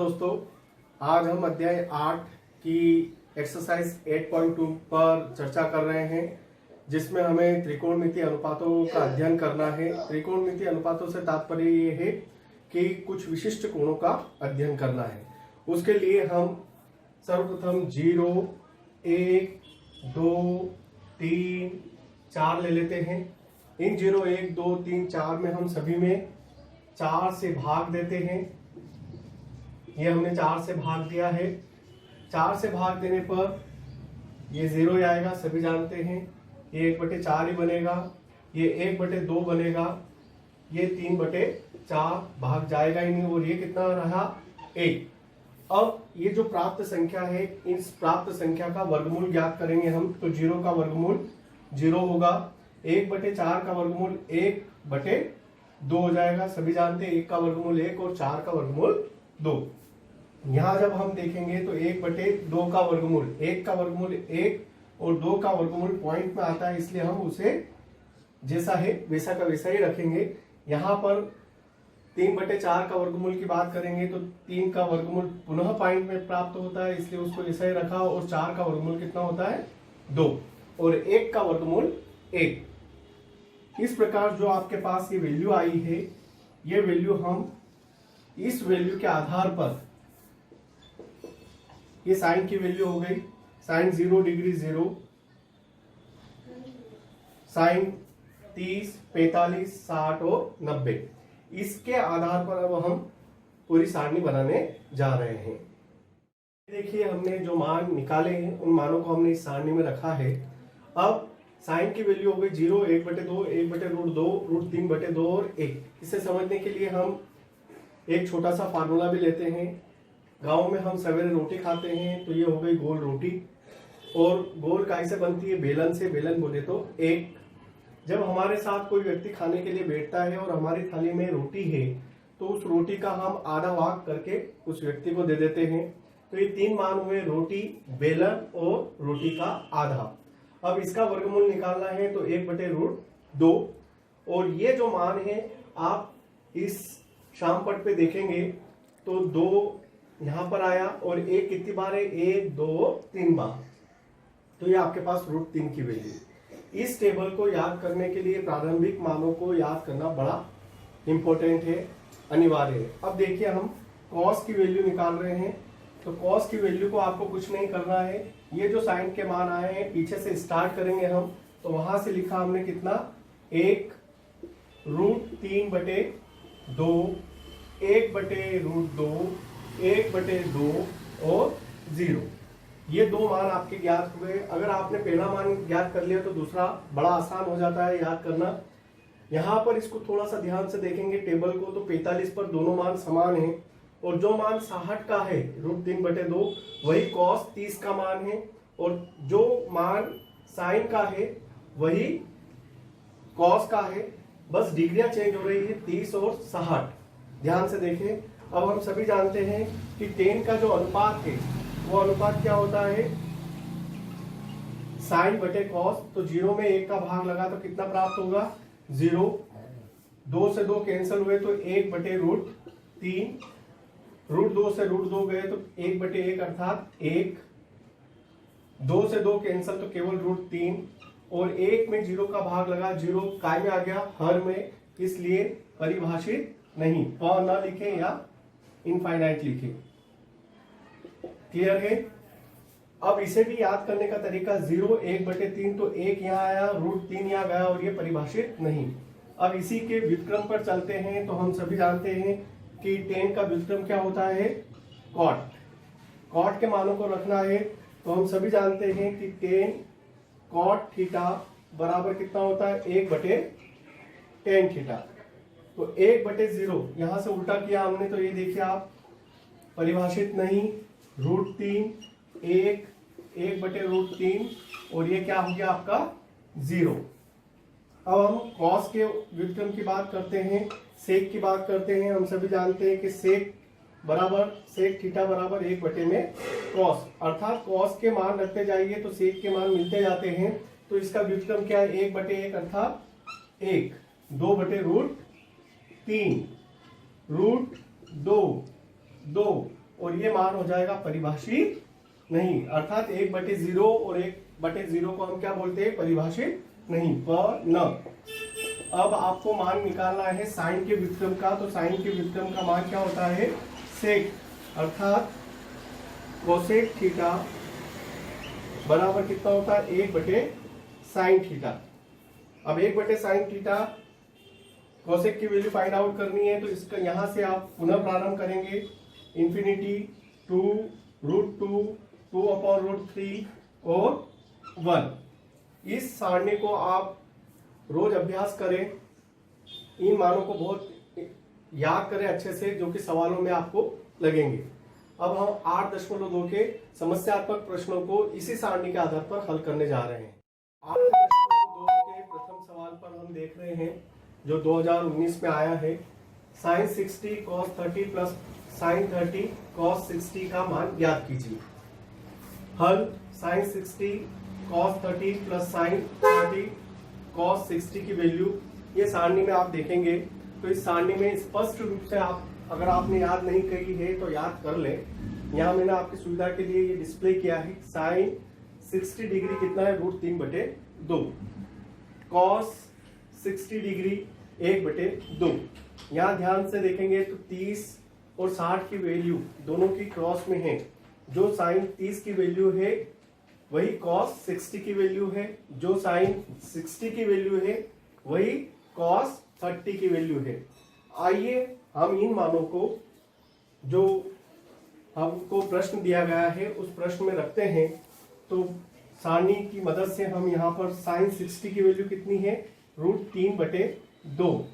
दोस्तों, आज हम अध्याय 8 की एक्सरसाइज 8.2 पर चर्चा कर रहे हैं, जिसमें हमें त्रिकोणमितीय अनुपातों का अध्ययन करना है। त्रिकोणमितीय अनुपातों से तात्पर्य ये है कि कुछ विशिष्ट कोणों का अध्ययन करना है। उसके लिए हम सर्वप्रथम 0, 1, 2, 3, 4 ले लेते हैं। इन 0, 1, 2, 3, 4 में हम सभी में 4 से भाग देते हैं। ये हमने 4 से भाग दिया है। 4 से भाग देने पर ये 0 ही आएगा, सभी जानते हैं। ये 1/4 ही बनेगा, ये 1/2 बनेगा, ये 3/4 भाग जाएगा ही नहीं, और ये कितना रहा 1। अब ये जो प्राप्त संख्या है, इस प्राप्त संख्या का वर्गमूल ज्ञात करेंगे हम। तो 0 का वर्गमूल 0 होगा, 1/4 का वर्गमूल 1/2 हो जाएगा, सभी जानते हैं। 1 का वर्गमूल 1 और 4 का वर्गमूल 2। यहां जब हम देखेंगे तो 1/2 का वर्गमूल, 1 का वर्गमूल 1 और 2 का वर्गमूल पॉइंट में आता है, इसलिए हम उसे जैसा है वैसा का वैसा ही रखेंगे। यहाँ पर 3/4 का वर्गमूल की बात करेंगे तो 3 का वर्गमूल पुनः पॉइंट में प्राप्त होता है, इसलिए उसको ऐसा ही रखा। और 4 का वर्गमूल कितना होता है 2, और 1 का वर्गमूल 1। इस प्रकार जो आपके पास ये वैल्यू आई है, ये वैल्यू हम इस वैल्यू के आधार पर, ये साइन की वैल्यू हो गई, साइन 0 डिग्री 0, साइन 30, 45, 60 और 90। इसके आधार पर अब हम पूरी सारणी बनाने जा रहे हैं। देखिए, हमने जो मान निकाले हैं उन मानों को हमने इस सारणी में रखा है। अब साइन की वैल्यू हो गई 0, 1/2, 1/√2, √3/2 और 1। इसे समझने के लिए हम एक छोटा सा फार्मूला भी लेते हैं। गांव में हम सवेरे रोटी खाते हैं, तो ये हो गई गोल रोटी। और गोल कैसे बनती है? बेलन से। बेलन बोले तो 1। जब हमारे साथ कोई व्यक्ति खाने के लिए बैठता है और हमारी थाली में रोटी है, तो उस रोटी का हम आधा भाग करके उस व्यक्ति को दे देते हैं। तो ये 3 मान हुए, रोटी, बेलन और रोटी का आधा। अब इसका वर्गमूल निकालना है, तो 1/√2। और ये जो मान है, आप इस शाम पट पे देखेंगे तो 2 यहां पर आया और 1 कितनी बार है? 1, 2, 3 बार। तो ये आपके पास √3 की वैल्यू। इस टेबल को याद करने के लिए प्रारंभिक मानों को याद करना बड़ा इंपॉर्टेंट है, अनिवार्य है। अब देखिए, हम कॉस की वैल्यू निकाल रहे हैं। तो कॉस की वैल्यू को आपको कुछ नहीं करना है। ये जो साइन के मान आए हैं, पीछे से स्टार्ट करेंगे हम। तो वहां से लिखा हमने कितना? 1 √3/2, 1/√2, 1/2 और 0। ये 2 मान आपके ज्ञात हुए। अगर आपने पहला मान ज्ञात कर लिया तो दूसरा बड़ा आसान हो जाता है याद करना। यहाँ पर इसको थोड़ा सा ध्यान से देखेंगे टेबल को, तो 45 पर दोनों मान समान हैं। और जो मान 60 का है √3/2, वही cos 30 का मान है। और जो मान साइन का है वही cos का है, बस डिग्रियां चेंज हो रही है, 30 और 60। ध्यान से देखें। अब हम सभी जानते हैं कि tan का जो अनुपात है, वो अनुपात क्या होता है? sin/cos। तो 0 में 1 का भाग लगा तो कितना प्राप्त होगा? 0। 2 से 2 कैंसिल हुए तो 1/√3। √2 से √2 गए तो 1/1 अर्थात 1। 2 से 2 कैंसिल तो केवल √3। और 1 में 0 का भाग लगा, 0 काय में आ गया? हर में, इसलिए परिभाषित नहीं। न लिखे या इनफाइनाइट लिखे। क्लियर है? अब इसे भी याद करने का तरीका 0, 1/3, तो 1 यहाँ आया, √3 यहाँ गया, और ये परिभाषित नहीं। अब इसी के व्युत्क्रम पर चलते हैं। तो हम सभी जानते हैं कि tan का व्युत्क्रम क्या होता है? cot। cot के मानों को रखना है, तो हम सभी जानते हैं कि tan cot थीटा बराबर कितना होता है? 1/tan theta. तो 1/0 यहां से उल्टा किया हमने, तो ये देखिए आप, परिभाषित नहीं, √3, 1/√3, और ये क्या हो गया आपका? 0। अब हम cos के व्युत्क्रम की बात करते हैं, sec की बात करते हैं। हम सभी जानते हैं कि sec थीटा बराबर 1/cos, अर्थात cos के मान रखते जाइए तो sec के मान मिलते जाते हैं। तो इसका व्युत्क्रम क्या है? 1/1 अर्थात 1। 2/√3, √2, 2 और ये मान हो जाएगा परिभाषित नहीं, अर्थात 1/0 और 1/0 को हम क्या बोलते हैं, परिभाषित नहीं, पर न। अब आपको मान निकालना है साइन के व्युत्क्रम का, तो साइन के व्युत्क्रम का मान क्या होता है, सेक, अर्थात कोसेक थीटा बराबर कितना होता है, 1/sin थीटा। अब 1/sin थीटा कोसेक की वैल्यू फाइंड आउट करनी है, तो इसका यहां से आप पुनः प्रारंभ करेंगे, इंफिनिटी 2 √2 2/√3 और 1। इस सारणी को आप रोज अभ्यास करें, इन मानों को बहुत याद करें अच्छे से, जो कि सवालों में आपको लगेंगे। अब हम 8.2 के समस्यात्मक प्रश्नों को इसी सारणी के आधार पर हल करने जा रहे हैं। 8.2 के प्रथम सवाल पर हम देख रहे हैं, जो 2019 में आया है, sin 60 cos 30 plus sin 30 cos 60 का मान ज्ञात कीजिए। हल sin 60 cos 30 plus sin 30 cos 60 की वैल्यू ये सारणी में आप देखेंगे, तो इस सारणी में स्पष्ट रूप से आप, अगर आपने याद नहीं करी है तो याद कर ले। यहाँ मैंने आपकी सुविधा के लिए ये डिस्प्ले किया है, साइन 60 डिग्री कितना है, √3/2, कॉस 60 डिग्री 1/2। यहाँ ध्यान से देखेंगे तो 30 और 60 की वैल्यू दोनों की क्रॉस में है। जो साइन 30 की वैल्यू है वही कॉस 60 की वैल्यू है, जो साइन 60 की वैल्यू है वही कॉस 30 की वैल्यू है। आइए हम इन मानों को, जो हमको प्रश्न दिया गया है, उस प्रश्न में रखते हैं। तो सारणी की मदद से हम यहाँ पर साइन 60 की वैल्यू कितनी है, √3/2,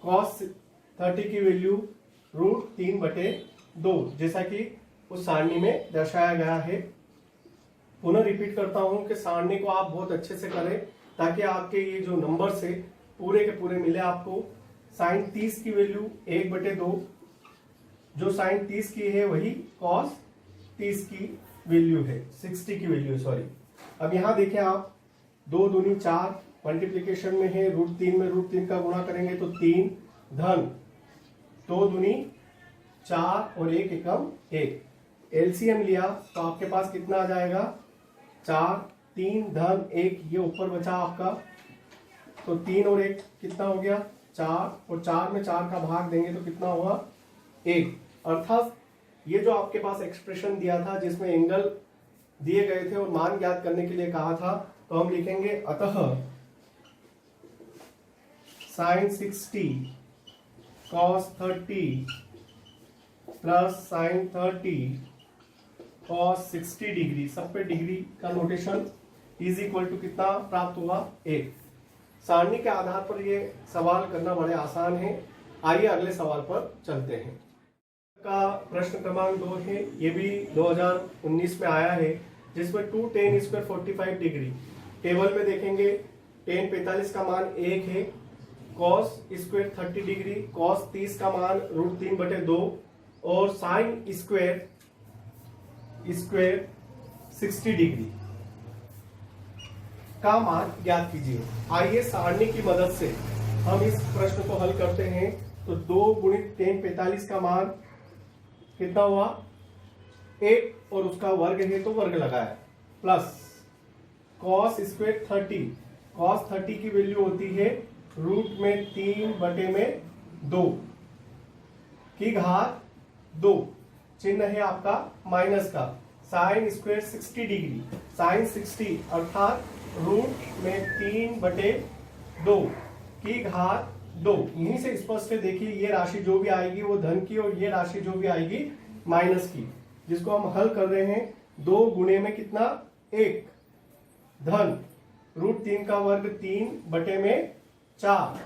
कॉस 30 की वैल्यू √3/2, जैसा कि उस सारणी में दर्शाया गया है। पुनः रिपीट करता हूं कि सारणी को आप बहुत अच्छे से करें, ताकि आपके ये जो नंबर से पूरे के पूरे मिले आपको। साइन 30 की वैल्यू 1/2, जो साइन 30 की है वही कॉस 30 की वैल्यू है, 60 की वैल्यू, सॉरी। अब यहां देखें आप, 2 दूनी 4 मल्टीप्लीकेशन में है, √3 में √3 का गुणा करेंगे तो 3, धन 2 दूनी 4 और 1 एकम 1। एलसीएम लिया तो आपके पास कितना आ जाएगा, 4, 3 धन 1, ये ऊपर बचा आपका, तो 3 और 1 कितना हो गया, 4, और 4 में 4 का भाग देंगे तो कितना हुआ, 1। अर्थात ये जो आपके पास एक्सप्रेशन दिया था, जिसमें एंगल दिए गए थे और मान ज्ञात करने के लिए कहा था, तो हम लिखेंगे अतः sine 60 cos 30 plus sine 30 cos 60 degree, सब पे डिग्री का नोटेशन, इज इक्वल टू कितना प्राप्त हुआ, 1। सारणी के आधार पर ये सवाल करना बड़े आसान है। आइए अगले सवाल पर चलते हैं। का प्रश्न क्रमांक 2 है, ये भी 2019 में आया है, जिसमें 2 tan स्क्वायर 45 डिग्री। टेबल में देखेंगे tan 45 का मान 1 है, cos स्क्वायर 30 डिग्री, cos 30 का मान √3/2 और साइन स्क्वायर 60 डिग्री का मान ज्ञात कीजिए। आइए सारणी की मदद से हम इस प्रश्न को हल करते हैं। तो 2 गुणित tan 45 का मान कितना हुआ, 1, और उसका वर्ग है तो वर्ग लगाया, प्लस cos स्क्वायर 30, cos 30 की वैल्यू होती है √3/2 की घात 2, चिन्ह है आपका माइनस का। साइन स्क्वायर 60 डिग्री, साइन 60 अर्थात √3/2 की घात 2। यहीं से स्पष्ट है, देखिए ये राशि जो भी आएगी वो धन की, और ये राशि जो भी आएगी माइनस की, जिसको हम हल कर रहे हैं। 2 गुणे में कितना, 1, धन √3 का वर्ग 3/4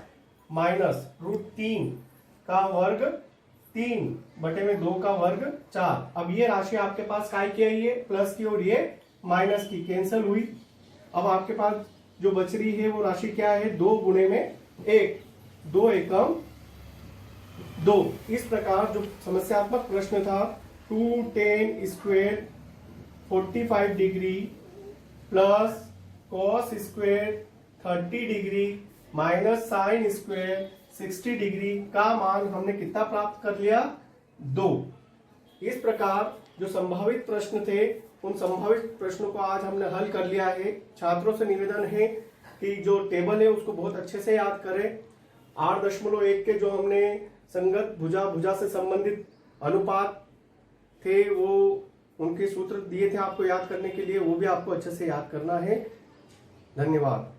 माइनस √3 का वर्ग 3/2 का वर्ग 4। अब ये राशि आपके पास काय की आई है, प्लस की, और ये माइनस की, कैंसिल हुई। अब आपके पास जो बच रही है वो राशि क्या है, 2 गुणे में 1, 2 एकम 2। इस प्रकार जो समस्यात्मक प्रश्न था, 2 tan square 45 degree plus cos square 30 degree minus sine square 60 degree का मान हमने कितना प्राप्त कर लिया, 2। इस प्रकार जो संभावित प्रश्न थे उन संभावित प्रश्नों को आज हमने हल कर लिया है। छात्रों से निवेदन है कि जो टेबल है उसको बहुत अच्छे से याद करें। 8.1 के जो हमने संगत भुजा भुजा से संबंधित अनुपात थे वो उनके सूत्र दिए थे आपको याद करने के लिए, वो भी आपको अच्छे से याद करना है। धन्यवाद।